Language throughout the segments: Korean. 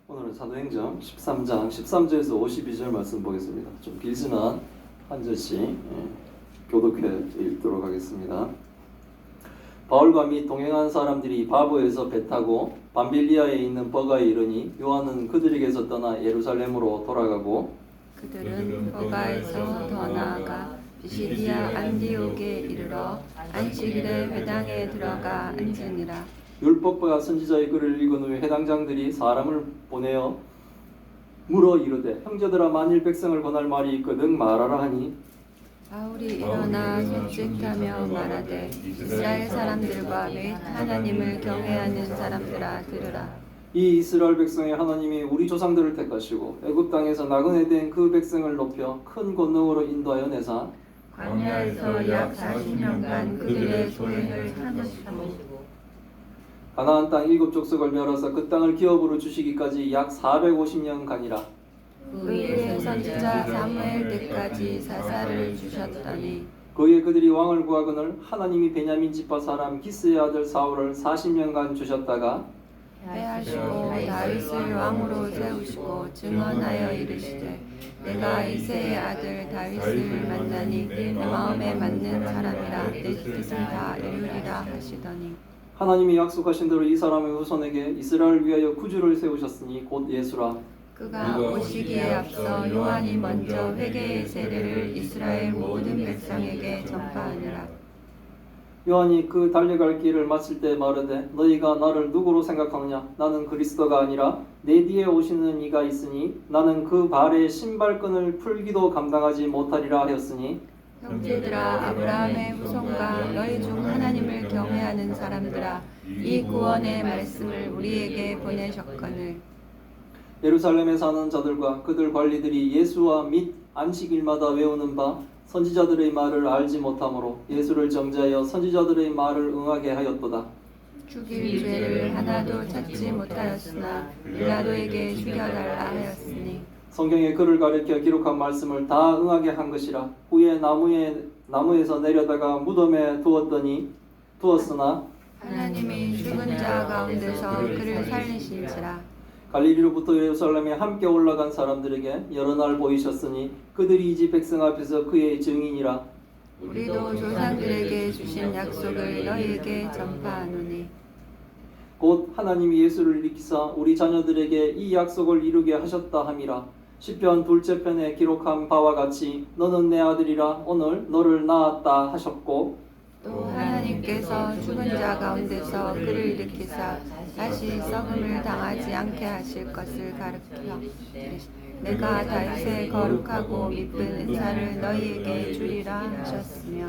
오늘은 사도행전 13장 13절에서 52절 말씀 보겠습니다. 좀 길지만 한 절씩 교독해 읽도록 하겠습니다. 바울과 및 동행한 사람들이 바보에서 배 타고 밤빌리아에 있는 버가에 이르니 요한은 그들에게서 떠나 예루살렘으로 돌아가고 그들은 버가에서 더 나아가 비시디아 안디옥에 이르러 안식일에 회당에 들어가 앉으니라. 율법과 선지자의 글을 읽은 후에 해당장들이 사람을 보내어 물어 이르되 형제들아 만일 백성을 권할 말이 있거든 말하라 하니 바울이 일어나 손짓하며 말하되 이스라엘 사람들과 및 하나님을 경외하는 사람들아 들으라. 이 이스라엘 백성의 하나님이 우리 조상들을 택하시고 애굽 땅에서 나그네 된 그 백성을 높여 큰 권능으로 인도하여 내사 광야에서 약 40년간 그들의 소행을 참으시고 가나안 땅 7족속을 멸하사 그 땅을 기업으로 주시기까지 약 450년간이라. 그 일에 선지자 사무엘 때까지 사사를 주셨더니 그에 그들이 왕을 구하거늘 하나님이 베냐민 지파 사람 기스의 아들 사울을 40년간 주셨다가 패하시고 다윗을 왕으로 세우시고 증언하여 이르시되 내가 이새의 아들 다윗을 만나니 내 마음에 맞는 사람이라 내 뜻을 다 이루리라 하시더니 하나님이 약속하신 대로 이 사람의 후손에게 이스라엘을 위하여 구주를 세우셨으니 곧 예수라. 그가 오시기에 앞서 요한이 먼저 회개의 세례를 이스라엘 모든 백성에게 전파하니라. 요한이 그 달려갈 길을 마칠 때 말하되 너희가 나를 누구로 생각하느냐 나는 그리스도가 아니라 내 뒤에 오시는 이가 있으니 나는 그 발의 신발끈을 풀기도 감당하지 못하리라 하였으니 형제들아 아브라함의 후손과 너희 중 하나님을 경외하는 사람들아 이 구원의 말씀을 우리에게 보내셨거늘 예루살렘에 사는 자들과 그들 관리들이 예수와 및 안식일마다 외우는 바 선지자들의 말을 알지 못하므로 예수를 정죄하여 선지자들의 말을 응하게 하였도다. 죽일 죄를 하나도 찾지 못하였으나 빌라도에게 죽여달라 하였으니 성경에 그를 가리켜 기록한 말씀을 다 응하게 한 것이라. 후에 나무에서 내려다가 무덤에 두었으나 하나님이 죽은 자 가운데서 그를 살리신지라. 갈릴리로부터 예루살렘에 함께 올라간 사람들에게 여러 날 보이셨으니 그들이 이 집 백성 앞에서 그의 증인이라. 우리도 조상들에게 주신 약속을 너희에게 전파하노니 곧 하나님이 예수를 일으키사 우리 자녀들에게 이 약속을 이루게 하셨다 함이라. 시편 둘째 편에 기록한 바와 같이 너는 내 아들이라 오늘 너를 낳았다 하셨고 또 하나님께서 죽은 자 가운데서 그를 일으키사 다시 썩음을 당하지 않게 하실 것을 가르쳐 내가 다윗의 거룩하고 이쁜 은사를 너희에게 주리라 하셨으며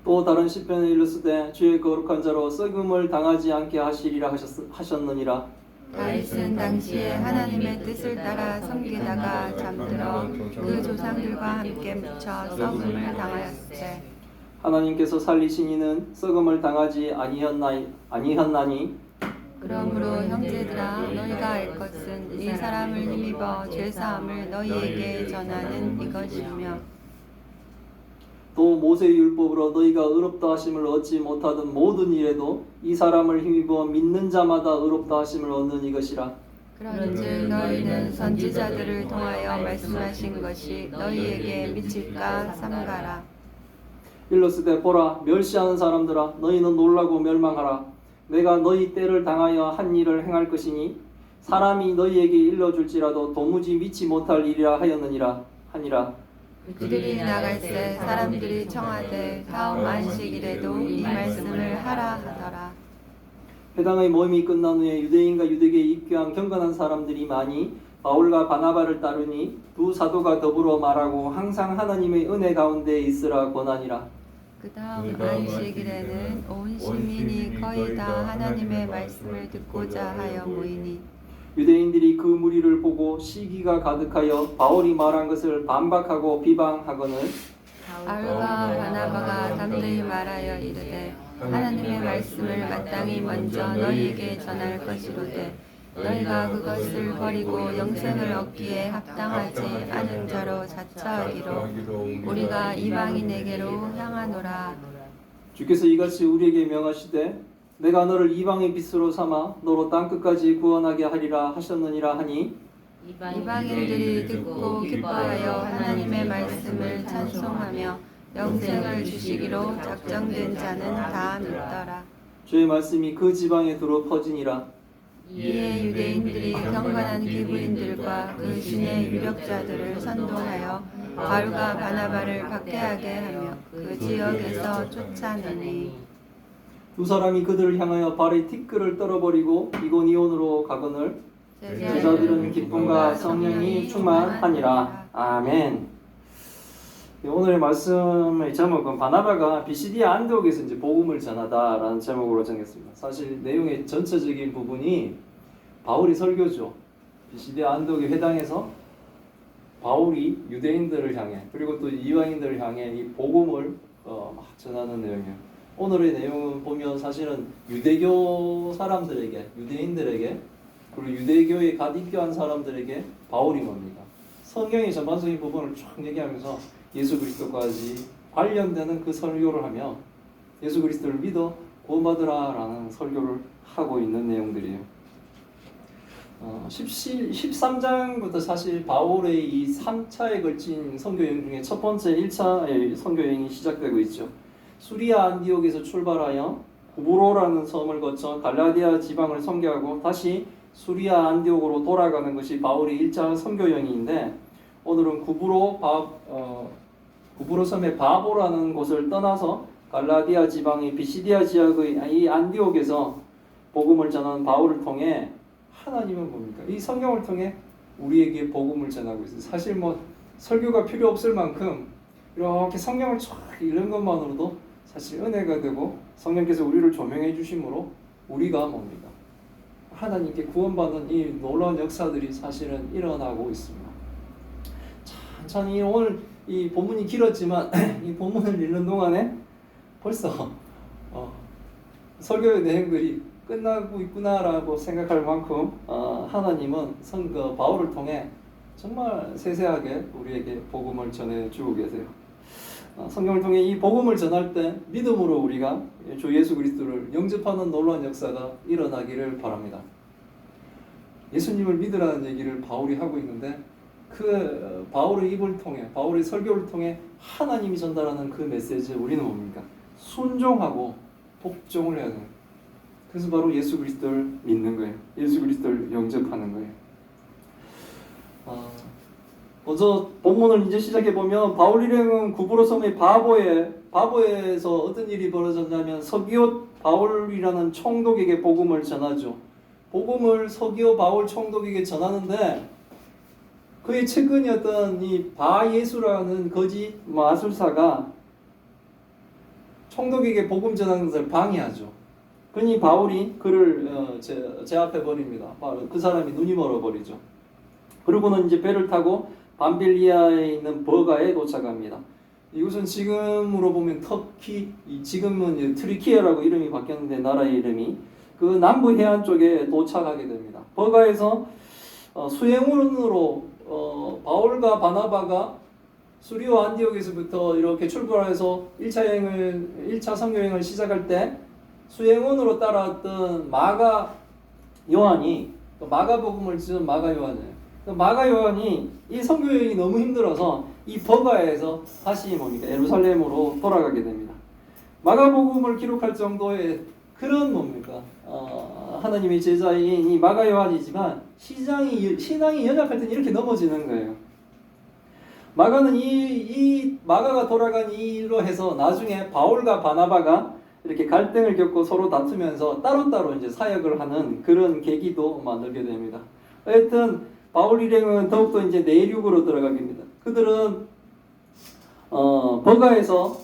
또 다른 시편에 이르시되 주의 거룩한 자로 썩음을 당하지 않게 하시리라 하셨느니라. 다윗은 당시에 하나님의 뜻을 따라 섬기다가 잠들어 그 조상들과 함께 묻혀 썩음을 당하였으되 하나님께서 살리신 이는 썩음을 당하지 아니었나니 그러므로 형제들아 너희가 알 것은 이 사람을 힘입어 죄사함을 너희에게 전하는 이것이며 또 모세의 율법으로 너희가 의롭다 하심을 얻지 못하던 모든 일에도 이 사람을 힘입어 믿는 자마다 의롭다 하심을 얻는 이것이라. 그런즉 너희는 선지자들을 통하여 말씀하신 것이 너희에게 미칠까 삼가라. 일러스되 보라 멸시하는 사람들아 너희는 놀라고 멸망하라. 내가 너희 때를 당하여 한 일을 행할 것이니 사람이 너희에게 일러줄지라도 도무지 믿지 못할 일이라 하였느니라 하니라. 그들이 나갈 때 사람들이 청하되 다음 안식일에도 이 말씀을 하라 하더라. 회당의 모임이 끝난 후에 유대인과 유대계에 입교한 경건한 사람들이 많이 바울과 바나바를 따르니 두 사도가 더불어 말하고 항상 하나님의 은혜 가운데 있으라 권하니라. 그 다음 안식일에는 온 시민이 거의 다 하나님의 말씀을 듣고자 하여 모이니 유대인들이 그 무리를 보고 시기가 가득하여 바울이 말한 것을 반박하고 비방하거늘 바울과 바나바가 담대히 말하여 이르되 하나님의 말씀을 마땅히 먼저 너희에게 전할 것이로되 너희가 그것을 버리고 영생을 얻기에 합당하지 않은 자로 자처하기로 우리가 이방인에게로 향하노라. 주께서 이같이 우리에게 명하시되 내가 너를 이방의 빛으로 삼아 너로 땅끝까지 구원하게 하리라 하셨느니라 하니 이방인들이 듣고 기뻐하여 하나님의 말씀을 찬송하며 영생을 주시기로 작정된 자는 다 믿더라. 주의 말씀이 그 지방에 두루 퍼지니라. 이에 유대인들이 경건한 기부인들과 그 신의 유력자들을 선동하여 바울과 바나바를 박해하게 하며 그 지역에서 쫓아내니 두 사람이 그들을 향하여 발의 티끌을 떨어버리고 이고니온으로 가거늘 제자들은 기쁨과 성령이 충만하니라. 아멘. 오늘의 말씀의 제목은 바나바가 비시디아 안디옥에서 이제 복음을 전하다라는 제목으로 정했습니다. 사실 내용의 전체적인 부분이 바울이 설교죠. 비시디아 안디옥의 회당에서 바울이 유대인들을 향해 그리고 또 이방인들을 향해 이 복음을 막 전하는 내용이에요. 오늘의 내용을 보면 사실은 유대교 사람들에게, 유대인들에게 그리고 유대교에 갓 입교한 사람들에게 바울이 뭡니까? 성경의 전반적인 부분을 쫙 얘기하면서 예수 그리스도까지 관련되는 그 설교를 하며 예수 그리스도를 믿어 구원받으라라는 설교를 하고 있는 내용들이에요. 13장부터 사실 바울의 이 3차에 걸친 선교여행 중에 첫 번째 1차의 선교여행이 시작되고 있죠. 수리아 안디옥에서 출발하여 구브로라는 섬을 거쳐 갈라디아 지방을 선교하고 다시 수리아 안디옥으로 돌아가는 것이 바울의 1차 선교여행인데 오늘은 구브로 섬의 바보라는 곳을 떠나서 갈라디아 지방의 비시디아 지역의 이 안디옥에서 복음을 전하는 바울을 통해 하나님은 뭡니까? 이 성경을 통해 우리에게 복음을 전하고 있어요. 사실 뭐 설교가 필요 없을 만큼 이렇게 성경을 쫙 읽는 것만으로도 사실 은혜가 되고 성령께서 우리를 조명해 주심으로 우리가 뭡니까? 하나님께 구원받는 이 놀라운 역사들이 사실은 일어나고 있습니다. 천천히 오늘 이 본문이 길었지만 이 본문을 읽는 동안에 벌써 설교의 내용들이 끝나고 있구나라고 생각할 만큼 하나님은 바울을 통해 정말 세세하게 우리에게 복음을 전해주고 계세요. 성경을 통해 이 복음을 전할 때 믿음으로 우리가 주 예수 그리스도를 영접하는 놀라운 역사가 일어나기를 바랍니다. 예수님을 믿으라는 얘기를 바울이 하고 있는데 그 바울의 입을 통해 바울의 설교를 통해 하나님이 전달하는 그 메시지에 우리는 뭡니까? 순종하고 복종을 해야 돼요. 그래서 바로 예수 그리스도를 믿는 거예요. 예수 그리스도를 영접하는 거예요. 먼저 본문을 이제 시작해 보면 바울 일행은 구브로 섬의 바보에서 어떤 일이 벌어졌냐면 서기오 바울이라는 총독에게 복음을 전하죠. 복음을 서기오 바울 총독에게 전하는데 그의 측근이었던 이 바예수라는 거짓 마술사가 총독에게 복음 전하는 것을 방해하죠. 그러니 바울이 그를 제압해 버립니다. 바로 그 사람이 눈이 멀어 버리죠. 그리고는 이제 배를 타고 밤빌리아에 있는 버가에 도착합니다. 이곳은 지금으로 보면 터키, 지금은 이제 트리키아라고 이름이 바뀌었는데 나라의 이름이 그 남부 해안 쪽에 도착하게 됩니다. 버가에서 수행원으로 바울과 바나바가 수리오 안디옥에서부터 이렇게 출발해서 1차 선교여행을 시작할 때 수행원으로 따라왔던 마가 요한이 또 마가복음을 지은 마가 요한이에요. 마가 요한이 이 선교여행이 너무 힘들어서 이 버가에서 다시 뭡니까? 예루살렘으로 돌아가게 됩니다. 마가복음을 기록할 정도의 그런 뭡니까? 하나님의 제자인 이 마가 요한이지만 신앙이 연약할 때는 이렇게 넘어지는 거예요. 마가는 이 마가가 돌아간 일로 해서 나중에 바울과 바나바가 이렇게 갈등을 겪고 서로 다투면서 따로따로 이제 사역을 하는 그런 계기도 만들게 됩니다. 하여튼 바울 일행은 더욱더 이제 내륙으로 들어가게 됩니다. 그들은 버가에서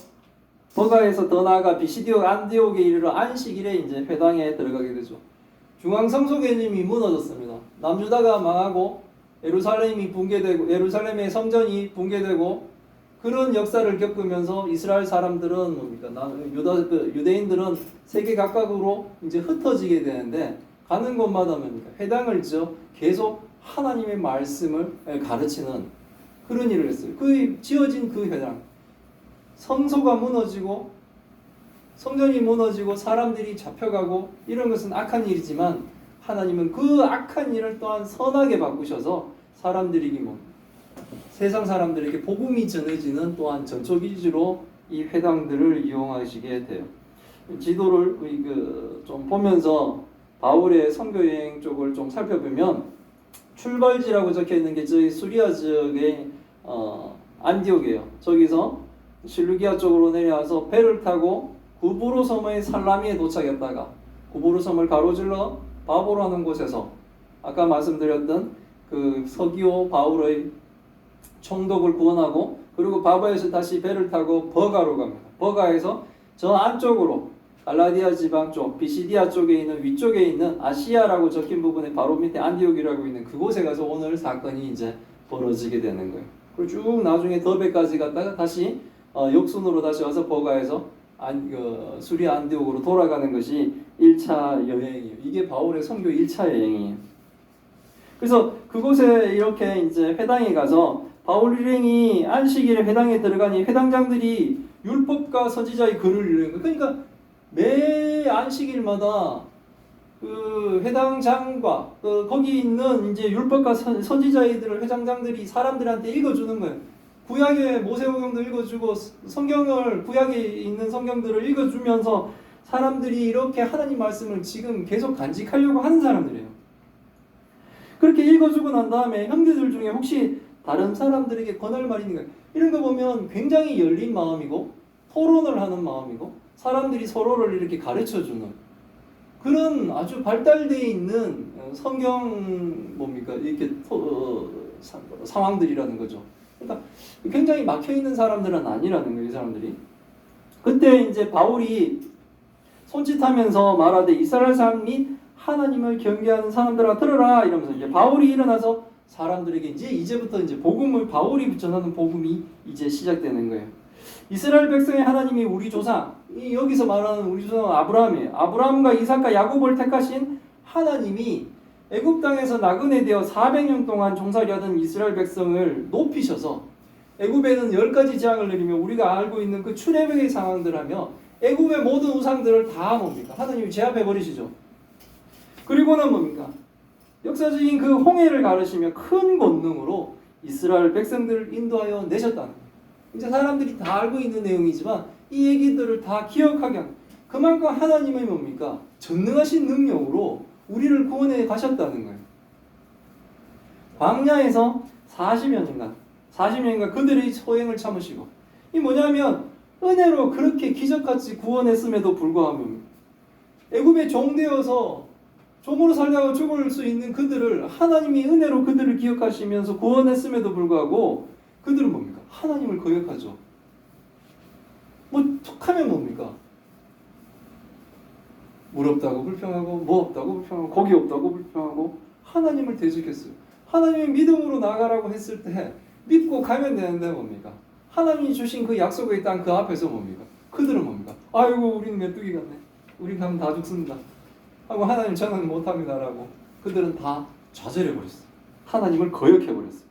더 나아가 비시디오 안디옥에 이르러 안식일에 이제 회당에 들어가게 되죠. 중앙성소 개념이 무너졌습니다. 남유다가 망하고 예루살렘이 붕괴되고 예루살렘의 성전이 붕괴되고 그런 역사를 겪으면서 이스라엘 사람들은 뭡니까? 유대인들은 세계 각각으로 이제 흩어지게 되는데 가는 곳마다 뭡니까? 회당을 지어 계속 하나님의 말씀을 가르치는 그런 일을 했어요. 그 지어진 그 회당 성소가 무너지고 성전이 무너지고 사람들이 잡혀가고 이런 것은 악한 일이지만 하나님은 그 악한 일을 또한 선하게 바꾸셔서 사람들에게 세상 사람들에게 복음이 전해지는 또한 전초 기지로 이 회당들을 이용하시게 돼요. 지도를 좀 보면서 바울의 선교 여행 쪽을 좀 살펴보면 출발지라고 적혀 있는 게 저희 수리아 지역의 안디옥이에요. 저기서 실루기아 쪽으로 내려와서 배를 타고 구부로 섬의 살라미에 도착했다가 구부로 섬을 가로질러 바보라는 곳에서 아까 말씀드렸던 그 서기오 바울의 총독을 구원하고 그리고 바보에서 다시 배를 타고 버가로 갑니다. 버가에서 저 안쪽으로 갈라디아 지방 쪽 비시디아 쪽에 있는 위쪽에 있는 아시아라고 적힌 부분에 바로 밑에 안디옥이라고 있는 그곳에 가서 오늘 사건이 이제 벌어지게 되는 거예요. 그리고 쭉 나중에 더베까지 갔다가 다시 역순으로 다시 와서 버가에서 수리아 안디옥으로 돌아가는 것이 1차 여행이에요. 이게 바울의 선교 1차 여행이에요. 그래서 그곳에 이렇게 이제 회당에 가서 바울 일행이 안식일에 회당에 들어가니 회당장들이 율법과 선지자의 글을 읽는 거예요. 그러니까 매 안식일마다 그 회당장과 거기 있는 이제 율법과 선지자들을 회당장들이 사람들한테 읽어주는 거예요. 구약의 모세오경도 읽어주고 성경을 구약에 있는 성경들을 읽어주면서 사람들이 이렇게 하나님 말씀을 지금 계속 간직하려고 하는 사람들이에요. 그렇게 읽어주고 난 다음에 형제들 중에 혹시 다른 사람들에게 권할 말이 있는 거예요. 이런 거 보면 굉장히 열린 마음이고 토론을 하는 마음이고 사람들이 서로를 이렇게 가르쳐주는 그런 아주 발달되어 있는 성경 이렇게 상황들이라는 거죠. 그러니까 굉장히 막혀 있는 사람들은 아니라는 거예요, 이 사람들이. 그때 이제 바울이 손짓하면서 말하되 이스라엘 사람 및 하나님을 경계하는 사람들아 들어라 이러면서 이제 바울이 일어나서 사람들에게 이제부터 복음을 바울이 전하는 복음이 이제 시작되는 거예요. 이스라엘 백성의 하나님이 우리 조상, 여기서 말하는 우리 조상은 아브라함이에요. 아브라함과 이삭과 야곱을 택하신 하나님이 애굽 땅에서 나그네 되어 400년 동안 종살이 하던 이스라엘 백성을 높이셔서 애굽에는 10가지 재앙을 내리며 우리가 알고 있는 그 출애굽의 상황들 하며 애굽의 모든 우상들을 다 하나님이 제압해 버리시죠. 그리고는 역사적인 그 홍해를 가르시며 큰 권능으로 이스라엘 백성들을 인도하여 내셨다는 거예요. 이제 사람들이 다 알고 있는 내용이지만 이 얘기들을 다 기억하게 하는 그만큼 하나님의 전능하신 능력으로 우리를 구원해 가셨다는 거예요. 광야에서 40년간 그들의 소행을 참으시고 이 뭐냐면 은혜로 그렇게 기적같이 구원했음에도 불구하고 애굽에 종되어서 종으로 살다가 죽을 수 있는 그들을 하나님이 은혜로 그들을 기억하시면서 구원했음에도 불구하고 그들은 하나님을 거역하죠. 툭하면 물 없다고 불평하고 뭐 없다고 불평하고 고기 없다고 불평하고 하나님을 대적했어요. 하나님이 믿음으로 나가라고 했을 때 믿고 가면 되는데 하나님이 주신 그 약속의 땅 그 앞에서 그들은 아이고 우리는 메뚜기 같네. 우린 가면 다 죽습니다. 하고 하나님 저는 못합니다라고 그들은 다 좌절해버렸어요. 하나님을 거역해버렸어요.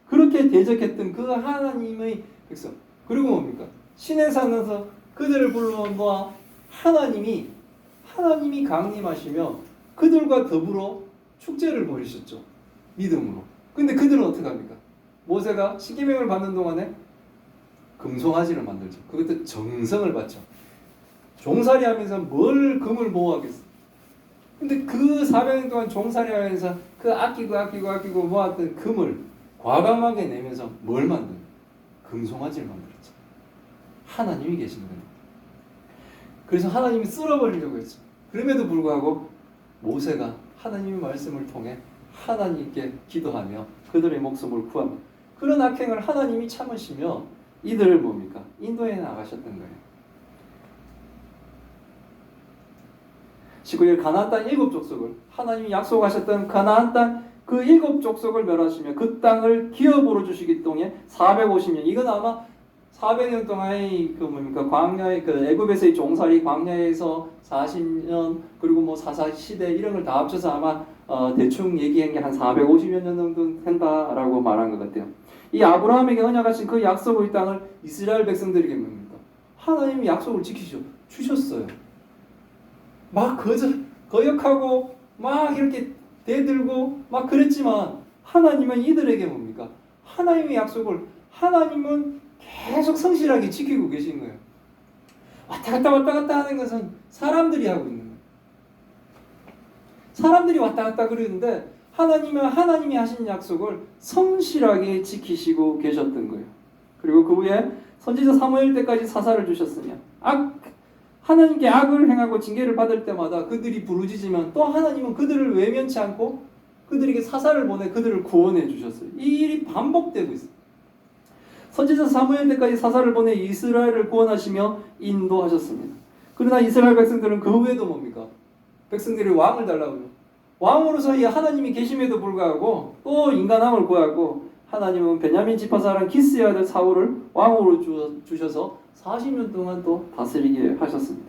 그렇게 대적했던 그 하나님의 백성 그리고 신의 산에서 그들을 불러놓아 하나님이 강림하시며 그들과 더불어 축제를 벌이셨죠. 믿음으로. 근데 그들은 어떻게 합니까? 모세가 십계명을 받는 동안에 금송아지를 만들죠. 그것도 정성을 바쳐. 종살이 하면서 뭘 금을 모아겠어. 근데 그 400년 동안 종살이 하면서 그 아끼고 모았던 금을 과감하게 내면서 뭘 만든? 금송아지를 만들었죠. 하나님이 계신 거예요. 그래서 하나님이 쓸어버리려고 했죠. 그럼에도 불구하고 모세가 하나님의 말씀을 통해 하나님께 기도하며 그들의 목숨을 구하며 그런 악행을 하나님이 참으시며 이들을 인도해 나가셨던 거예요. 19일 가나안 땅 7족속을 하나님이 약속하셨던 가나안 땅 그 7족속을 멸하시며 그 땅을 기업으로 주시기 동에 450년 이건 아마 400년 동안의 광야의 애굽에서의 종살이 광야에서 40년 그리고 사사 시대 이런 걸 다 합쳐서 아마 대충 얘기한 게 한 450년 정도 된다라고 말한 것 같아요. 이 아브라함에게 언약하신 그 약속의 땅을 이스라엘 백성들에게 하나님이 약속을 지키시죠. 주셨어요. 막 거역하고 막 이렇게 대들고 막 그랬지만 하나님은 이들에게 뭡니까? 하나님의 약속을 하나님은 계속 성실하게 지키고 계신 거예요. 왔다 갔다 하는 것은 사람들이 하고 있는 거예요. 사람들이 왔다 갔다 그러는데 하나님은 하나님이 하신 약속을 성실하게 지키시고 계셨던 거예요. 그리고 그 후에 선지자 사무엘 때까지 사사를 주셨으며 하나님께 악을 행하고 징계를 받을 때마다 그들이 부르짖으면 또 하나님은 그들을 외면치 않고 그들에게 사사를 보내 그들을 구원해 주셨어요. 이 일이 반복되고 있어요. 선지자 사무엘 때까지 사사를 보내 이스라엘을 구원하시며 인도하셨습니다. 그러나 이스라엘 백성들은 그 후에도 뭡니까? 백성들이 왕을 달라고 해요. 왕으로서 이 하나님이 계심에도 불구하고 또 인간함을 구하고 하나님은 베냐민 지파 사람 기스의 아들 사울을 왕으로 주셔서 40년 동안 또 다스리게 하셨습니다.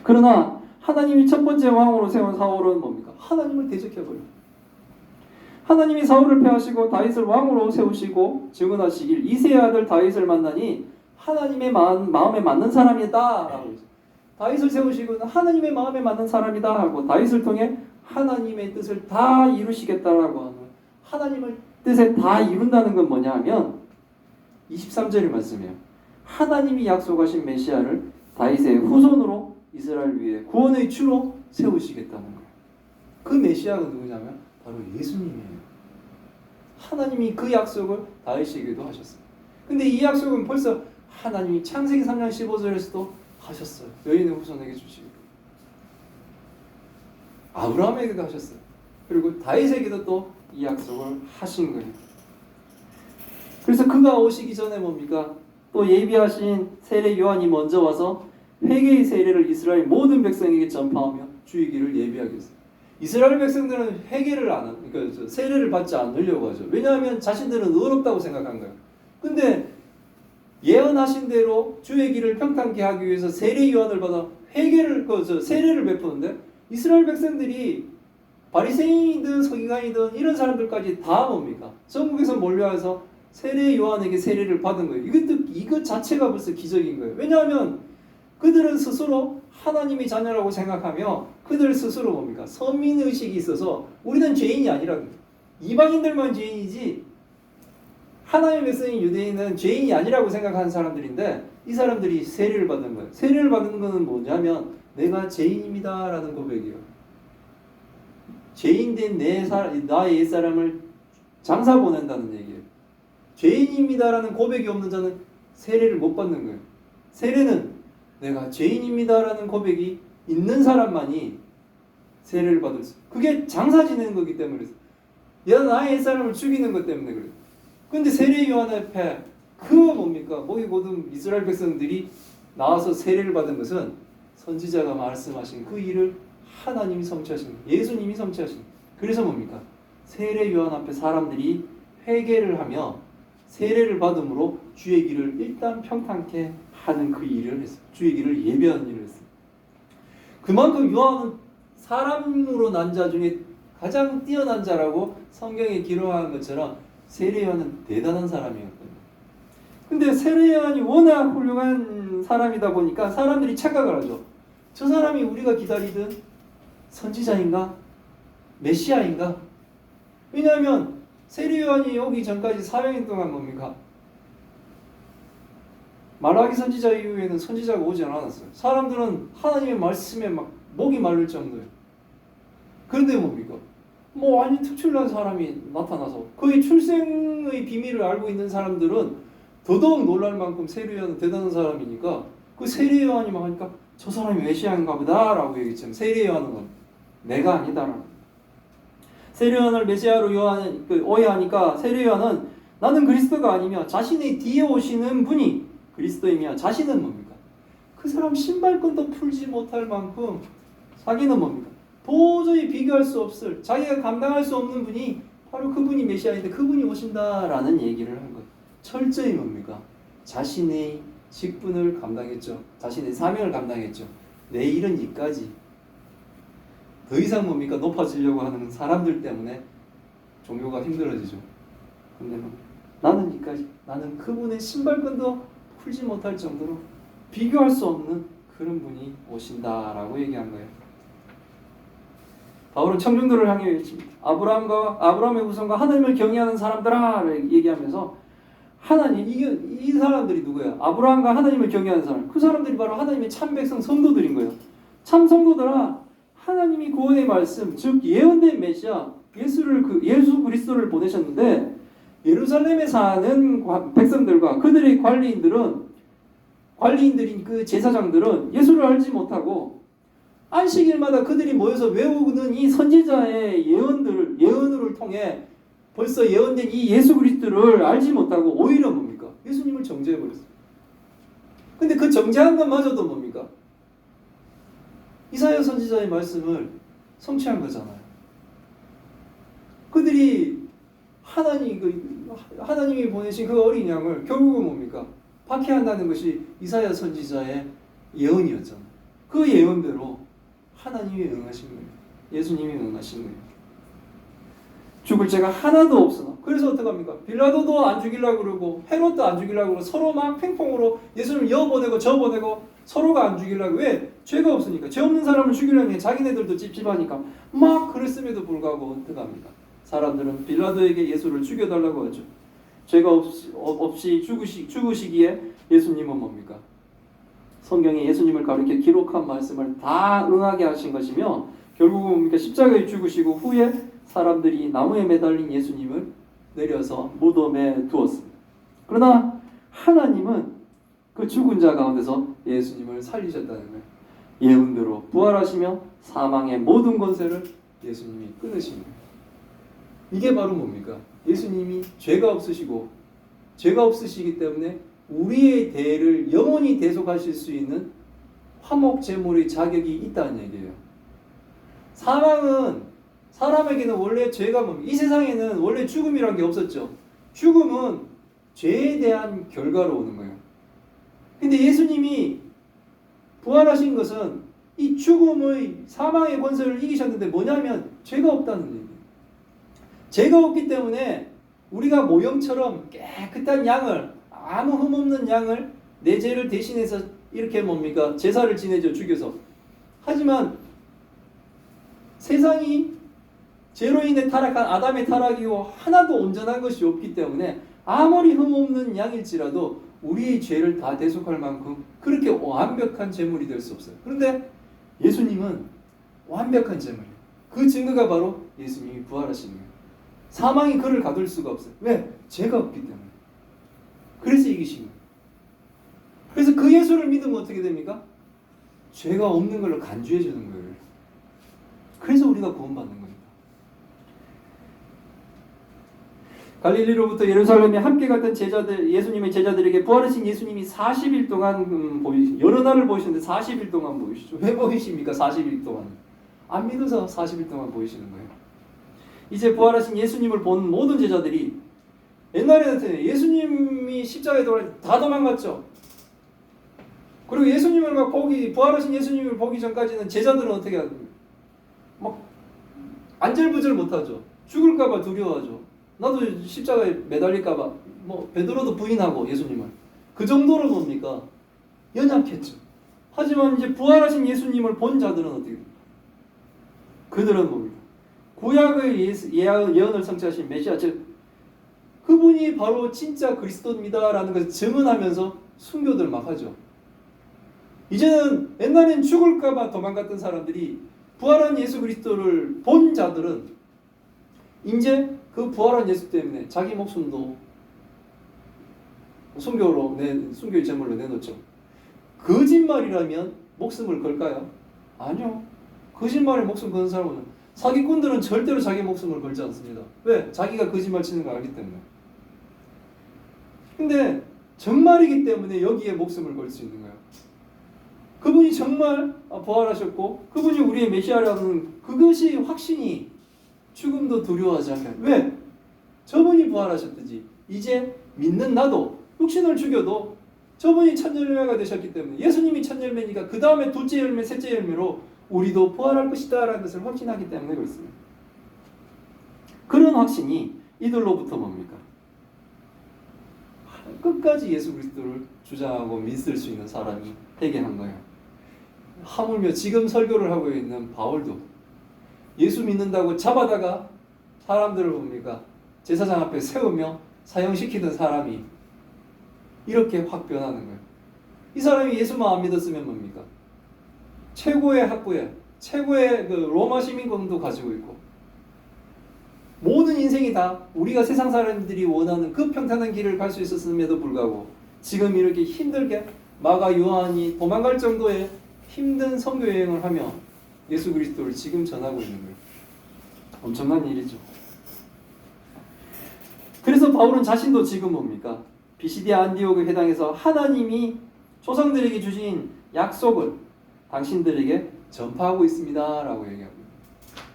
그러나 하나님이 첫 번째 왕으로 세운 사울은 뭡니까? 하나님을 대적해버려요. 하나님이 사울을 폐하시고 다윗을 왕으로 세우시고 증언하시길 이새의 아들 다윗을 만나니 하나님의 마음에 맞는 사람이다 라고 했어요. 다윗을 세우시고 하나님의 마음에 맞는 사람이다 하고 다윗을 통해 하나님의 뜻을 다 이루시겠다라고 하는 하나님의 뜻에 다 이룬다는 건 뭐냐 하면 23절의 말씀이에요. 하나님이 약속하신 메시아를 다윗의 후손으로 이스라엘 위에 구원의 주로 세우시겠다는 거예요. 그 메시아가 누구냐면 바로 예수님이에요. 하나님이 그 약속을 다윗에게도 하셨어요. 근데 이 약속은 벌써 하나님이 창세기 3장 15절에서도 하셨어요. 여인의 후손에게 주시고 아브라함에게도 하셨어요. 그리고 다윗에게도 또 이 약속을 하신 거예요. 그래서 그가 오시기 전에 뭡니까? 또 예비하신 세례 요한이 먼저 와서 회개의 세례를 이스라엘 모든 백성에게 전파하며 주의 길을 예비하게 했어요. 이스라엘 백성들은 회개를 안 하고, 그러니까 세례를 받지 않으려고 하죠. 왜냐하면 자신들은 의롭다고 생각한 거예요. 근데 예언하신 대로 주의 길을 평탄케 하기 위해서 세례 요한을 받아 세례를 베푸는데 이스라엘 백성들이 바리새인이든 서기관이든 이런 사람들까지 다 뭡니까? 전국에서 몰려와서 세례 요한에게 세례를 받은 거예요. 이것 자체가 벌써 기적인 거예요. 왜냐하면 그들은 스스로 하나님의 자녀라고 생각하며 그들 스스로 뭡니까? 선민의식이 있어서 우리는 죄인이 아니라고. 이방인들만 죄인이지 하나님의 백성인 유대인은 죄인이 아니라고 생각하는 사람들인데 이 사람들이 세례를 받는 거예요. 세례를 받는 것은 뭐냐면 내가 죄인입니다 라는 고백이에요. 죄인된 나의 옛사람을 장사 보낸다는 얘기예요. 죄인입니다라는 고백이 없는 자는 세례를 못 받는 거예요. 세례는 내가 죄인입니다라는 고백이 있는 사람만이 세례를 받을 수 있어요. 그게 장사 지내는 거기 때문에 그래요. 나의 옛사람을 죽이는 것 때문에 그래요. 근데 세례 요한 앞에 뭡니까? 목이 곧은 이스라엘 백성들이 나와서 세례를 받은 것은 선지자가 말씀하신 그 일을 하나님이 성취하신 거예요. 예수님이 성취하신 거예요. 그래서 뭡니까? 세례 요한 앞에 사람들이 회개를 하며 세례를 받음으로 주의 길을 일단 평탄케 하는 그 일을 했어요. 주의 길을 예배하는 일을 했어요. 그만큼 요한은 사람으로 난 자 중에 가장 뛰어난 자라고 성경에 기록하는 것처럼 세례 요한은 대단한 사람이었거든요. 근데 세례 요한이 워낙 훌륭한 사람이다 보니까 사람들이 착각을 하죠. 저 사람이 우리가 기다리던 선지자인가? 메시아인가? 왜냐하면 세례 요한이 오기 전까지 400년 동안 뭡니까? 말라기 선지자 이후에는 선지자가 오지 않았어요. 사람들은 하나님의 말씀에 막 목이 마를 정도예요. 그런데 뭡니까? 완전 특출난 사람이 나타나서 그의 출생의 비밀을 알고 있는 사람들은 더더욱 놀랄 만큼 세례 요한은 대단한 사람이니까 그 세례 요한이 막 하니까 저 사람이 메시아인가 보다 라고 얘기했죠. 세례 요한은 내가 아니다라고. 세례 요한을 메시아로 오해하니까 세례 요한은 나는 그리스도가 아니며 자신의 뒤에 오시는 분이 그리스도이며 자신은 뭡니까? 그 사람 신발끈도 풀지 못할 만큼 자기는 뭡니까? 도저히 비교할 수 없을 자기가 감당할 수 없는 분이 바로 그분이 메시아인데 그분이 오신다라는 얘기를 한 거예요. 철저히 뭡니까? 자신의 직분을 감당했죠. 자신의 사명을 감당했죠. 내 일은 이까지. 더 이상 뭡니까? 높아지려고 하는 사람들 때문에 종교가 힘들어지죠. 근데 나는 이까지. 나는 그분의 신발끈도 풀지 못할 정도로 비교할 수 없는 그런 분이 오신다라고 얘기한 거예요. 바울은 청중들을 향해 외칩니다. 아브라함의 후손과 하나님을 경외하는 사람들아 얘기하면서 하나님 이 사람들이 누구야? 아브라함과 하나님을 경외하는 사람. 그 사람들이 바로 하나님의 참 백성 성도들인 거예요. 참 성도들아, 하나님이 구원의 말씀, 즉 예언된 메시아 예수 그리스도를 보내셨는데 예루살렘에 사는 백성들과 그들의 관리인들인 그 제사장들은 예수를 알지 못하고 안식일마다 그들이 모여서 외우는 이 선지자의 예언을 통해 벌써 예언된 이 예수 그리스도를 알지 못하고 오히려 뭡니까? 예수님을 정죄해버렸어요. 근데 그 정죄한 것마저도 뭡니까? 이사야 선지자의 말씀을 성취한 거잖아요. 그들이 하나님이 보내신 그 어린 양을 결국은 뭡니까? 박해한다는 것이 이사야 선지자의 예언이었잖아요. 그 예언대로 하나님이 응하신 거예요. 예수님이 응하신 거예요. 죽을 죄가 하나도 없으나 그래서 어떡합니까? 빌라도도 안 죽이려고 그러고 헤롯도 안 죽이려고 그러고 서로 막 팽팽으로 예수님을 보내고 저 보내고 서로가 안 죽이려고. 왜? 죄가 없으니까. 죄 없는 사람을 죽이려는 게 자기네들도 찝찝하니까 막 그랬음에도 불구하고 어떡합니까? 사람들은 빌라도에게 예수를 죽여달라고 하죠. 죄가 없이 죽으시기에 예수님은 뭡니까? 성경에 예수님을 가리켜 기록한 말씀을 다 응하게 하신 것이며 결국은 뭡니까? 십자가에 죽으시고 후에 사람들이 나무에 매달린 예수님을 내려서 무덤에 두었습니다. 그러나 하나님은 그 죽은 자 가운데서 예수님을 살리셨다는 거예요. 예언대로 부활하시며 사망의 모든 권세를 예수님이 끊으신 거예요. 이게 바로 뭡니까? 예수님이 죄가 없으시기 때문에 우리의 대를 영원히 대속하실 수 있는 화목 제물의 자격이 있다는 얘기예요. 사망은 사람에게는 원래 죄가 뭡니까? 이 세상에는 원래 죽음이란 게 없었죠. 죽음은 죄에 대한 결과로 오는 거예요. 근데 예수님이 부활하신 것은 이 죽음의 사망의 권세를 이기셨는데 뭐냐면 죄가 없다는 얘기예요. 죄가 없기 때문에 우리가 모형처럼 깨끗한 양을, 아무 흠 없는 양을 내 죄를 대신해서 이렇게 뭡니까? 제사를 지내죠, 죽여서. 하지만 세상이 죄로 인해 타락한 아담의 타락이고 하나도 온전한 것이 없기 때문에 아무리 흠 없는 양일지라도 우리의 죄를 다 대속할 만큼 그렇게 완벽한 제물이 될 수 없어요. 그런데 예수님은 완벽한 제물이에요. 그 증거가 바로 예수님이 부활하신 거예요. 사망이 그를 가둘 수가 없어요. 왜? 죄가 없기 때문에. 그래서 이기신 거예요. 그래서 그 예수를 믿으면 어떻게 됩니까? 죄가 없는 걸로 간주해 주는 거예요. 그래서 우리가 구원받는 겁니다. 갈릴리로부터 예루살렘에 함께 갔던 예수님의 제자들에게 부활하신 예수님이 40일 동안 여러 날을 보이시는데 40일 동안 보이시죠. 왜 보이십니까? 40일 동안. 안 믿어서 40일 동안 보이시는 거예요. 이제 부활하신 예수님을 본 모든 제자들이 옛날에는 예수님이 십자가에 다 도망갔죠. 그리고 예수님을 부활하신 예수님을 보기 전까지는 제자들은 어떻게 합니까? 막 안절부절 못하죠. 죽을까봐 두려워하죠. 나도 십자가에 매달릴까봐. 베드로도 부인하고 예수님을. 그 정도로 뭡니까? 연약했죠. 하지만 이제 부활하신 예수님을 본 자들은 어떻게 됩니까? 그들은 뭡니까? 구약의 예언을 성취하신 메시아, 즉 그분이 바로 진짜 그리스도입니다라는 것을 증언하면서 순교들 막 하죠. 이제는 옛날엔 죽을까봐 도망갔던 사람들이 부활한 예수 그리스도를 본 자들은 이제 그 부활한 예수 때문에 자기 목숨도 순교의 제물로 내놓죠. 거짓말이라면 목숨을 걸까요? 아니요. 거짓말에 목숨 거는 사람은 사기꾼들은 절대로 자기 목숨을 걸지 않습니다. 왜? 자기가 거짓말 치는 걸 알기 때문에. 근데 정말이기 때문에 여기에 목숨을 걸 수 있는 거예요. 그분이 정말 부활하셨고 그분이 우리의 메시아라는 그것이 확신이 죽음도 두려워하지 않게. 왜? 저분이 부활하셨듯이 이제 믿는 나도 육신을 죽여도 저분이 첫 열매가 되셨기 때문에 예수님이 첫 열매니까 그 다음에 둘째 열매, 셋째 열매로 우리도 부활할 것이다 라는 것을 확신하기 때문에 그렇습니다. 그런 확신이 이들로부터 뭡니까? 끝까지 예수 그리스도를 주장하고 믿을 수 있는 사람이 되게 한 거예요. 하물며 지금 설교를 하고 있는 바울도 예수 믿는다고 잡아다가 사람들을 봅니까? 제사장 앞에 세우며 사형시키던 사람이 이렇게 확 변하는 거예요. 이 사람이 예수만 안 믿었으면 뭡니까? 최고의 학부에 최고의 그 로마 시민권도 가지고 있고 모든 인생이 다 우리가 세상 사람들이 원하는 그 평탄한 길을 갈 수 있었음에도 불구하고 지금 이렇게 힘들게 마가 요한이 도망갈 정도의 힘든 선교 여행을 하며 예수 그리스도를 지금 전하고 있는 거예요. 엄청난 일이죠. 그래서 바울은 자신도 지금 뭡니까? 비시디아 안디옥에 해당해서 하나님이 조상들에게 주신 약속을 당신들에게 전파하고 있습니다 라고 얘기합니다.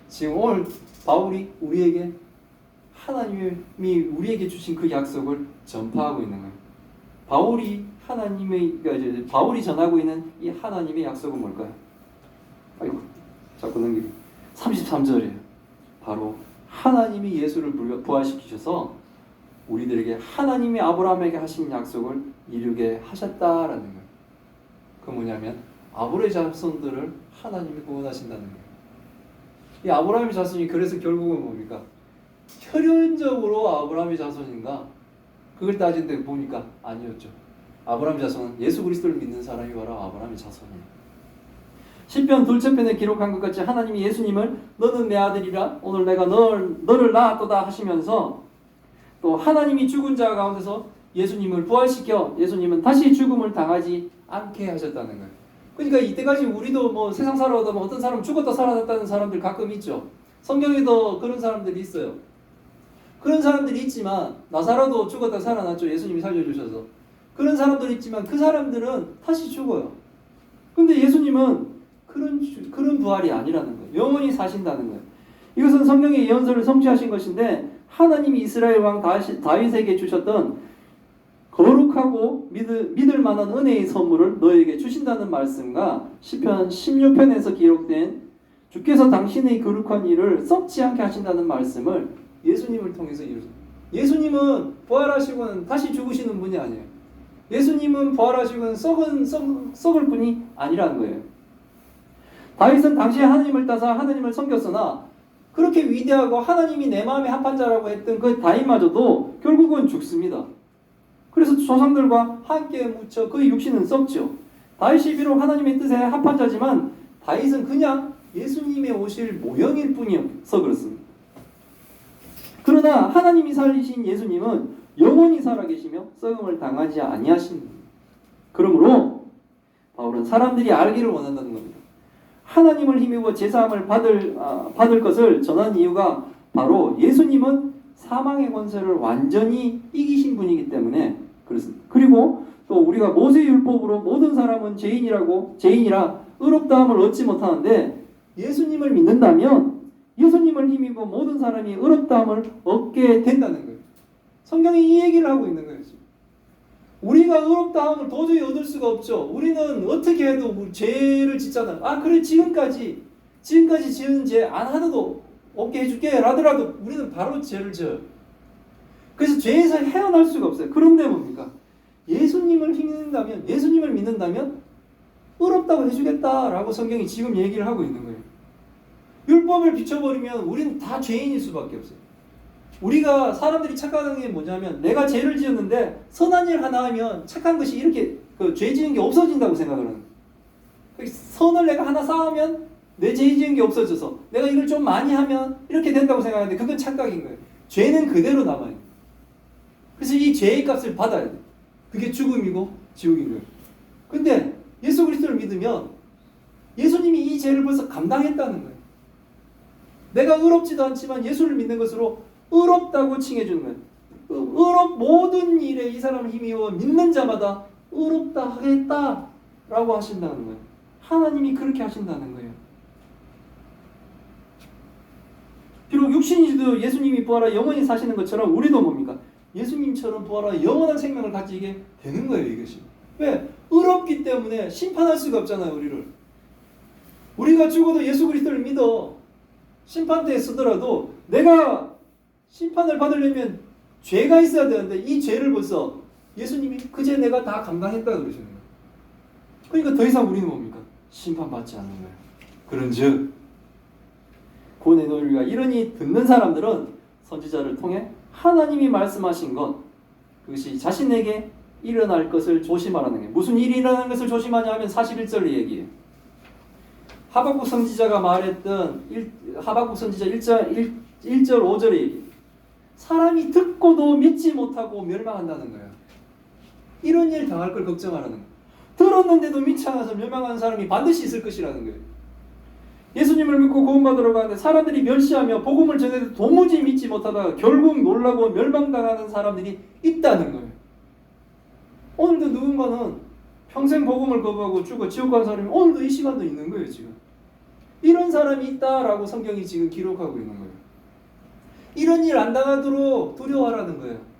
지금 오늘 바울이 우리에게 하나님이 우리에게 주신 그 약속을 전파하고 있는 거예요. 바울이 전하고 있는 이 하나님의 약속은 뭘까요? 아이고 자꾸 넘기기 33절이에요. 바로 하나님이 예수를 부활시키셔서 우리들에게 하나님이 아브라함에게 하신 약속을 이루게 하셨다라는 거예요. 그 뭐냐면 아브라함의 자손들을 하나님이 구원하신다는 거예요. 이 아브라함의 자손이 그래서 결국은 뭡니까? 혈연적으로 아브라함의 자손인가? 그걸 따질 때 보니까 아니었죠. 아브라함의 자손은 예수 그리스도를 믿는 사람이 바로 아브라함의 자손이에요. 시편 둘째 편에 기록한 것 같이 하나님이 예수님을 너는 내 아들이라 오늘 내가 너를 낳았도다 하시면서 또 하나님이 죽은 자 가운데서 예수님을 부활시켜 예수님은 다시 죽음을 당하지 않게 하셨다는 거예요. 그러니까 이때까지 우리도 뭐 세상 살아오다 뭐 어떤 사람 죽었다 살아났다는 사람들 가끔 있죠. 성경에도 그런 사람들이 있어요. 그런 사람들이 있지만 나사로도 죽었다 살아났죠. 예수님이 살려주셔서. 그런 사람들이 있지만 그 사람들은 다시 죽어요. 근데 예수님은 그런 부활이 아니라는 거예요. 영원히 사신다는 거예요. 이것은 성경의 예언서를 성취하신 것인데 하나님이 이스라엘 왕 다윗에게 주셨던 거룩하고 믿을 만한 은혜의 선물을 너에게 주신다는 말씀과 시편 16편에서 기록된 주께서 당신의 거룩한 일을 썩지 않게 하신다는 말씀을 예수님을 통해서 이루셨습니다. 예수님은 부활하시고는 다시 죽으시는 분이 아니에요. 예수님은 부활하시고는 썩을 분이 아니라는 거예요. 다윗은 당시에 하나님을 따서 하나님을 섬겼으나 그렇게 위대하고 하나님이 내 마음에 합한 자라고 했던 그 다윗마저도 결국은 죽습니다. 그래서 조상들과 함께 묻혀 그의 육신은 썩죠. 다윗이 비록 하나님의 뜻에 합한 자지만 다윗은 그냥 예수님의 오실 모형일 뿐이어서 그렇습니다. 그러나 하나님이 살리신 예수님은 영원히 살아계시며 썩음을 당하지 아니하신 그러므로 바울은 사람들이 알기를 원한다는 겁니다. 하나님을 힘입어 제사함을 받을 것을 전한 이유가 바로 예수님은 사망의 권세를 완전히 이기신 분이기 때문에 그렇습니다. 그리고 또 우리가 모세율법으로 모든 사람은 죄인이라 의롭다함을 얻지 못하는데 예수님을 믿는다면 예수님을 힘입어 모든 사람이 의롭다함을 얻게 된다는 거예요. 성경이 이 얘기를 하고 있는 거예요. 우리가 의롭다함을 도저히 얻을 수가 없죠. 우리는 어떻게 해도 죄를 짓잖아요. 그래 지금까지 지은 죄 안 하나도 없게 해줄게 라더라도 우리는 바로 죄를 져요. 그래서 죄에서 헤어날 수가 없어요. 그런데 뭡니까? 예수님을 믿는다면 의롭다고 해주겠다라고 성경이 지금 얘기를 하고 있는 거예요. 율법을 비춰버리면 우리는 다 죄인일 수밖에 없어요. 우리가 사람들이 착각하는 게 뭐냐면 내가 죄를 지었는데 선한 일 하나 하면 착한 것이 이렇게 죄 지은 게 없어진다고 생각을 하는 거예요. 선을 내가 하나 쌓으면 내 죄 지은 게 없어져서 내가 이걸 좀 많이 하면 이렇게 된다고 생각하는데 그건 착각인 거예요. 죄는 그대로 남아요. 그래서 이 죄의 값을 받아야 돼요. 그게 죽음이고 지옥인 거예요. 근데 예수 그리스도를 믿으면 예수님이 이 죄를 벌써 감당했다는 거예요. 내가 의롭지도 않지만 예수를 믿는 것으로 의롭다고 칭해주는 거예요. 모든 일에 이 사람을 힘입어 믿는 자마다 의롭다 하겠다라고 하신다는 거예요. 하나님이 그렇게 하신다는 거예요. 비록 육신이도 예수님이 부활하 영원히 사시는 것처럼 우리도 뭡니까? 예수님처럼 부활하 영원한 생명을 가지게 되는 거예요. 이것이. 왜? 의롭기 때문에 심판할 수가 없잖아요. 우리가 죽어도 예수 그리스도를 믿어 심판대에 서더라도 내가 심판을 받으려면 죄가 있어야 되는데 이 죄를 벌써 예수님이 그 죄 내가 다 감당했다 그러시는 거예요. 그러니까 더 이상 우리는 뭡니까? 심판받지 않는 거예요. 그런즉 구원의 논리가 이러니 듣는 사람들은 선지자를 통해 하나님이 말씀하신 것, 그것이 자신에게 일어날 것을 조심하라는 거예요. 무슨 일이 일어나는 것을 조심하냐 하면 41절 얘기예요. 하박국 선지자가 말했던 하박국 선지자 1절 5절의 얘기. 사람이 듣고도 믿지 못하고 멸망한다는 거예요. 이런 일 당할 걸 걱정하라는 거예요. 들었는데도 믿지 않아서 멸망하는 사람이 반드시 있을 것이라는 거예요. 예수님을 믿고 구원받으러 가는데 사람들이 멸시하며 복음을 전해도 도무지 믿지 못하다가 결국 놀라고 멸망당하는 사람들이 있다는 거예요. 오늘도 누군가는 평생 복음을 거부하고 죽어 지옥 간 사람이 오늘도 이 시간도 있는 거예요. 지금 이런 사람이 있다라고 성경이 지금 기록하고 있는 거예요. 이런 일 안 당하도록 두려워하라는 거예요.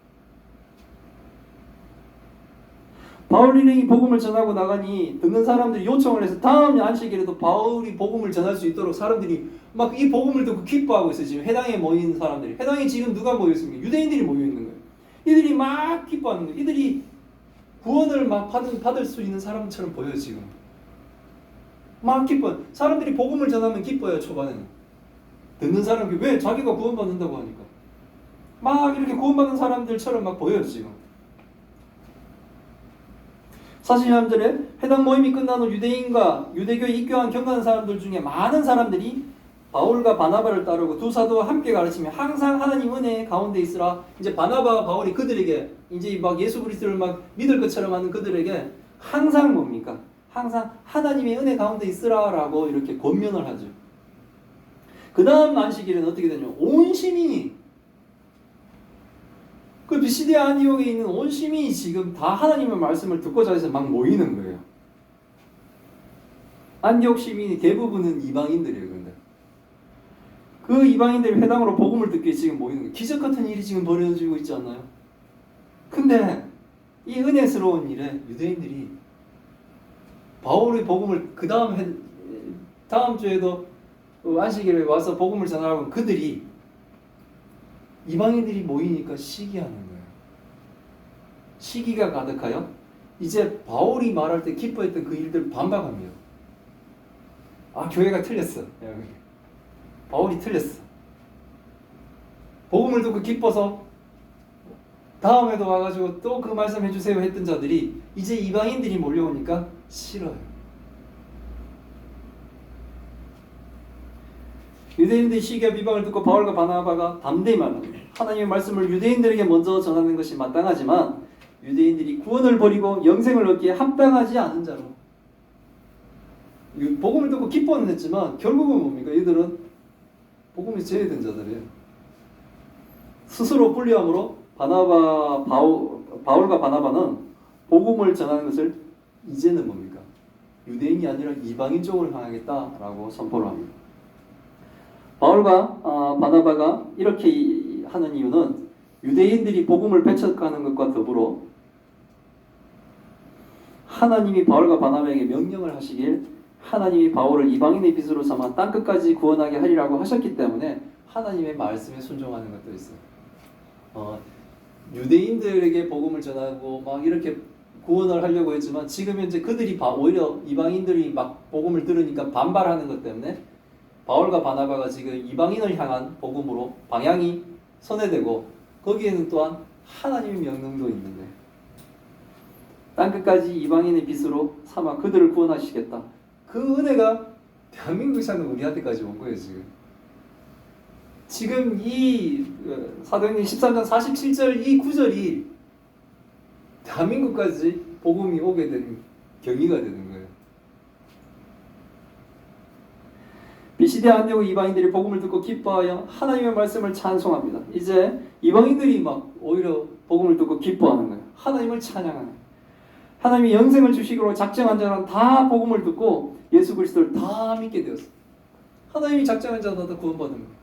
바울 일행이 복음을 전하고 나가니 듣는 사람들이 요청을 해서 다음 안식일에도 바울이 복음을 전할 수 있도록 사람들이 막 이 복음을 듣고 기뻐하고 있어요. 지금 해당에 모인 사람들이. 해당에 지금 누가 모여 있습니까? 유대인들이 모여 있는 거예요. 이들이 막 기뻐하는 거예요. 이들이 구원을 막 받을 수 있는 사람처럼 보여요. 지금 막 기뻐요. 사람들이 복음을 전하면 기뻐요. 초반에는 듣는 사람이 왜 자기가 구원받는다고 하니까 막 이렇게 구원받는 사람들처럼 막 보여요. 지금 43절에 해당 모임이 끝난 후 유대인과 유대교에 입교한 경건한 사람들 중에 많은 사람들이 바울과 바나바를 따르고 두 사도와 함께 가르치며 항상 하나님 은혜 가운데 있으라. 이제 바나바와 바울이 그들에게 이제 막 예수 그리스도를 막 믿을 것처럼 하는 그들에게 항상 뭡니까? 항상 하나님의 은혜 가운데 있으라라고 이렇게 권면을 하죠. 그 다음 안식일에는 어떻게 되냐면 온 시민이 그 비시디아 안디옥에 있는 온 시민이 지금 다 하나님의 말씀을 듣고자 해서 막 모이는 거예요. 안디옥 시민이 대부분은 이방인들이에요. 근데 그 이방인들이 회당으로 복음을 듣기 지금 모이는 거예요. 기적 같은 일이 지금 벌어지고 있지 않나요? 근데 이 은혜스러운 일에 유대인들이 바울의 복음을 그 다음 주에도 안식일에 와서 복음을 전하라고 그들이 이방인들이 모이니까 시기하는 거예요. 시기가 가득하여 이제 바울이 말할 때 기뻐했던 그 일들 반박합니다. 아, 교회가 틀렸어. 바울이 틀렸어. 복음을 듣고 기뻐서 다음에도 와가지고 또 그 말씀 해주세요 했던 자들이 이제 이방인들이 몰려오니까 싫어요. 유대인들의 시기와 비방을 듣고 바울과 바나바가 담대히 말합니다. 하나님의 말씀을 유대인들에게 먼저 전하는 것이 마땅하지만 유대인들이 구원을 버리고 영생을 얻기에 합당하지 않은 자로 복음을 듣고 기뻐는 했지만 결국은 뭡니까? 이들은 복음이 제외된 자들이에요. 스스로 불리함으로 바울과 바나바는 복음을 전하는 것을 이제는 뭡니까? 유대인이 아니라 이방인 쪽으로 향하겠다라고 선포를 합니다. 바울과 바나바가 이렇게 하는 이유는 유대인들이 복음을 배척하는 것과 더불어 하나님이 바울과 바나바에게 명령을 하시길 하나님이 바울을 이방인의 빚으로 삼아 땅끝까지 구원하게 하리라고 하셨기 때문에 하나님의 말씀에 순종하는 것도 있어요. 유대인들에게 복음을 전하고 막 이렇게 구원을 하려고 했지만 지금 현재 그들이 오히려 이방인들이 막 복음을 들으니까 반발하는 것 때문에 바울과 바나바가 지금 이방인을 향한 복음으로 방향이 선회되고 거기에는 또한 하나님의 명령도 있는 거예요. 땅끝까지 이방인의 빚으로 삼아 그들을 구원하시겠다. 그 은혜가 대한민국에 사는 우리한테까지 온 거예요. 지금 이 사도행전 13장 47절 이 구절이 대한민국까지 복음이 오게 된 경위가 되는 거예요. 비시디아 안디옥 이방인들이 복음을 듣고 기뻐하여 하나님의 말씀을 찬송합니다. 이제 이방인들이 막 오히려 복음을 듣고 기뻐하는 거예요. 하나님을 찬양하는 거예요. 하나님이 영생을 주시기로 작정한 자는 다 복음을 듣고 예수 그리스도를 다 믿게 되었어요. 하나님이 작정한 자는 다 구원받는 거예요.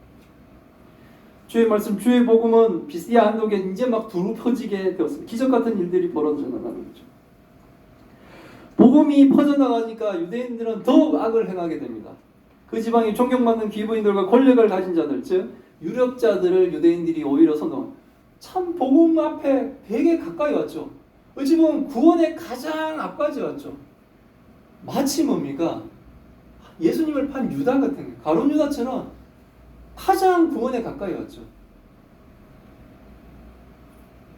주의 말씀, 주의 복음은 비시디아 안디옥에 이제 막 두루 퍼지게 되었습니다. 기적 같은 일들이 벌어져 나가는 거죠. 복음이 퍼져나가니까 유대인들은 더욱 악을 행하게 됩니다. 그 지방에 존경받는 귀부인들과 권력을 가진 자들, 즉 유력자들을 유대인들이 오히려 선동합니다. 참 복음 앞에 되게 가까이 왔죠. 어찌 보면 구원의 가장 앞까지 왔죠. 마치 뭡니까? 예수님을 판 유다 같은 거예요. 가룟 유다처럼 가장 구원에 가까이 왔죠.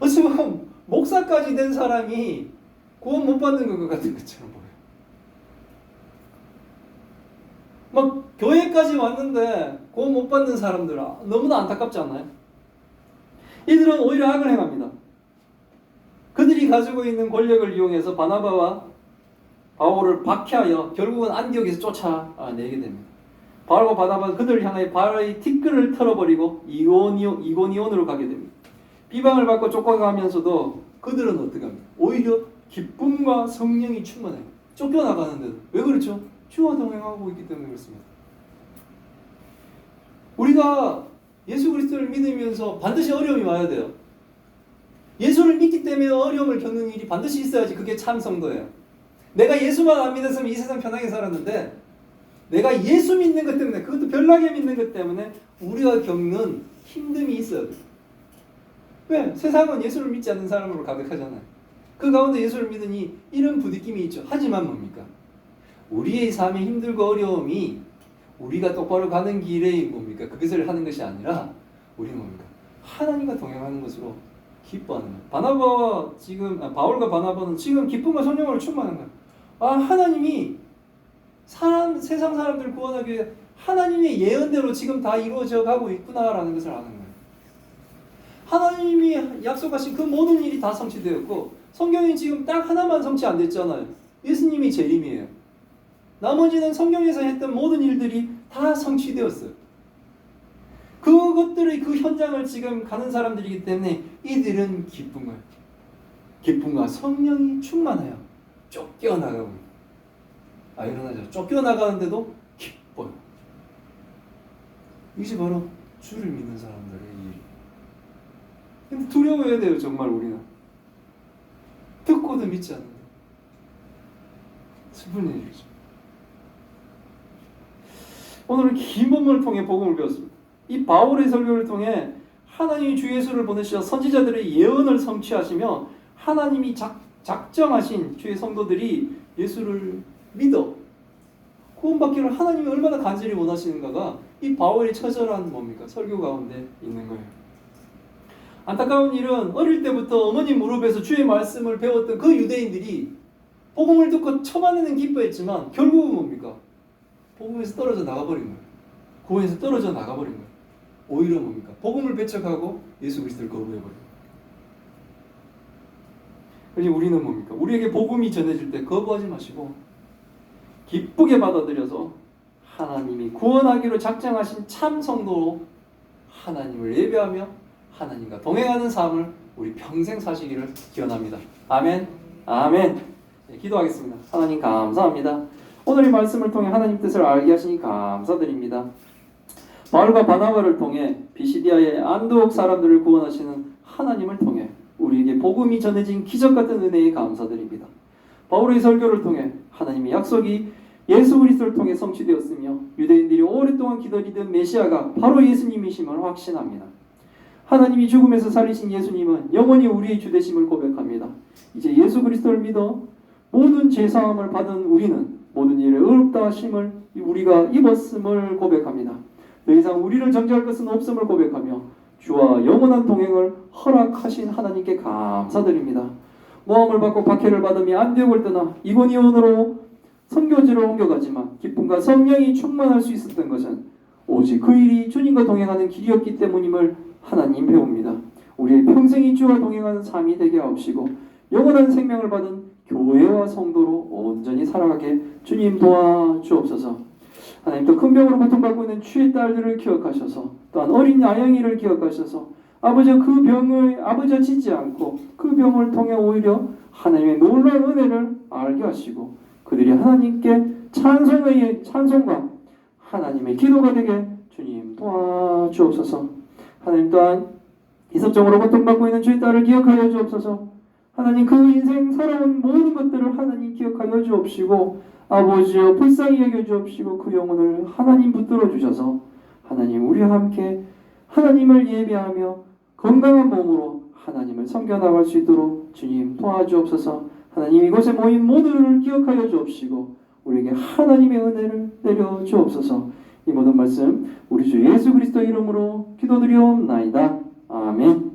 어찌 보면 목사까지 된 사람이 구원 못 받는 것 같은 것처럼 보여요. 막 교회까지 왔는데 구원 못 받는 사람들 너무나 안타깝지 않나요? 이들은 오히려 악을 행합니다. 그들이 가지고 있는 권력을 이용해서 바나바와 바울을 박해하여 결국은 안디옥에서 쫓아내게 됩니다. 바울과 바나바는 그들을 향하여 바울의 티끌을 털어버리고 이고니온으로 가게 됩니다. 비방을 받고 쫓겨가면서도 그들은 어떻게 합니까? 오히려 기쁨과 성령이 충만해요. 쫓겨나가는데도. 왜 그렇죠? 주와 동행하고 있기 때문에 그렇습니다. 우리가 예수 그리스도를 믿으면서 반드시 어려움이 와야 돼요. 예수를 믿기 때문에 어려움을 겪는 일이 반드시 있어야지 그게 참 성도예요. 내가 예수만 안 믿었으면 이 세상 편하게 살았는데 내가 예수 믿는 것 때문에, 그것도 별나게 믿는 것 때문에 우리가 겪는 힘듦이 있어야 돼요. 왜? 세상은 예수를 믿지 않는 사람으로 가득하잖아요. 그 가운데 예수를 믿으니 이런 부딪힘이 있죠. 하지만 뭡니까? 우리의 삶의 힘들고 어려움이 우리가 똑바로 가는 길에 뭡니까? 그것을 하는 것이 아니라 우리는 뭡니까? 하나님과 동행하는 것으로 기뻐하는 거예요. 바울과 바나바는 지금 기쁨과 성령으로 충만한 거예요. 하나님이 세상 사람들을 구원하기 위해 하나님의 예언대로 지금 다 이루어져 가고 있구나라는 것을 아는 거예요. 하나님이 약속하신 그 모든 일이 다 성취되었고 성경이 지금 딱 하나만 성취 안 됐잖아요. 예수님이 재림이에요. 나머지는 성경에서 했던 모든 일들이 다 성취되었어요. 그것들의 그 현장을 지금 가는 사람들이기 때문에 이들은 기쁜 거예요. 기쁨과 성령이 충만해요. 쫓겨나가고 일어나죠. 쫓겨나가는데도 기뻐요. 이것이 바로 주를 믿는 사람들의 일이에요. 근데 두려워해야 돼요. 정말 우리는. 듣고도 믿지 않는다. 슬픈 일이죠. 오늘은 긴 본문을 통해 복음을 배웠습니다. 이 바울의 설교를 통해 하나님이 주 예수를 보내시어 선지자들의 예언을 성취하시며 하나님이 작정하신 주의 성도들이 예수를 믿어 구원받기를 하나님이 얼마나 간절히 원하시는가가 이 바울의 처절한 뭡니까? 설교 가운데 있는 거예요. 안타까운 일은 어릴 때부터 어머니 무릎에서 주의 말씀을 배웠던 그 유대인들이 복음을 듣고 처음에는 기뻐했지만 결국은 뭡니까? 복음에서 떨어져 나가버린 거예요. 구원에서 떨어져 나가버린 거예요. 오히려 뭡니까? 복음을 배척하고 예수 그리스도를 거부해버려요. 그러니 우리는 뭡니까? 우리에게 복음이 전해질 때 거부하지 마시고 기쁘게 받아들여서 하나님이 구원하기로 작정하신 참 성도로 하나님을 예배하며 하나님과 동행하는 삶을 우리 평생 사시기를 기원합니다. 아멘. 아멘. 네, 기도하겠습니다. 하나님 감사합니다. 오늘 이 말씀을 통해 하나님 뜻을 알게 하시니 감사드립니다. 바울과 바나바를 통해 비시디아의 안드옥 사람들을 구원하시는 하나님을 통해 우리에게 복음이 전해진 기적같은 은혜에 감사드립니다. 바울의 설교를 통해 하나님의 약속이 예수 그리스도를 통해 성취되었으며 유대인들이 오랫동안 기다리던 메시아가 바로 예수님이심을 확신합니다. 하나님이 죽음에서 살리신 예수님은 영원히 우리의 주되심을 고백합니다. 이제 예수 그리스도를 믿어 모든 죄사함을 받은 우리는 모든 일에 의롭다 하심을 우리가 입었음을 고백합니다. 더 이상 우리를 정죄할 것은 없음을 고백하며 주와 영원한 동행을 허락하신 하나님께 감사드립니다. 모함을 받고 박해를 받으며 안디옥을 떠나 이고니온으로 선교지로 옮겨가지만 기쁨과 성령이 충만할 수 있었던 것은 오직 그 일이 주님과 동행하는 길이었기 때문임을 하나님 배웁니다. 우리의 평생이 주와 동행하는 삶이 되게 하옵시고 영원한 생명을 받은 교회와 성도로 온전히 살아가게 주님 도와주옵소서. 하나님 또 큰 병으로 고통받고 있는 주의 딸들을 기억하셔서 또한 어린 아영이를 기억하셔서 아버지 그 병을 아버지 짓지 않고 그 병을 통해 오히려 하나님의 놀라운 은혜를 알게 하시고 그들이 하나님께 찬송과 하나님의 기도가 되게 주님 도와주옵소서. 하나님 또한 이섭정으로 고통받고 있는 주의 딸을 기억하여 주옵소서. 하나님 그 인생 살아온 모든 것들을 하나님 기억하여 주옵시고 아버지여 불쌍히 여겨 주옵시고 그 영혼을 하나님 붙들어 주셔서 하나님 우리와 함께 하나님을 예배하며 건강한 몸으로 하나님을 섬겨나갈 수 있도록 주님 도와주옵소서. 하나님 이곳에 모인 모두를 기억하여 주옵시고 우리에게 하나님의 은혜를 내려 주옵소서. 이 모든 말씀 우리 주 예수 그리스도 이름으로 기도드리옵나이다. 아멘.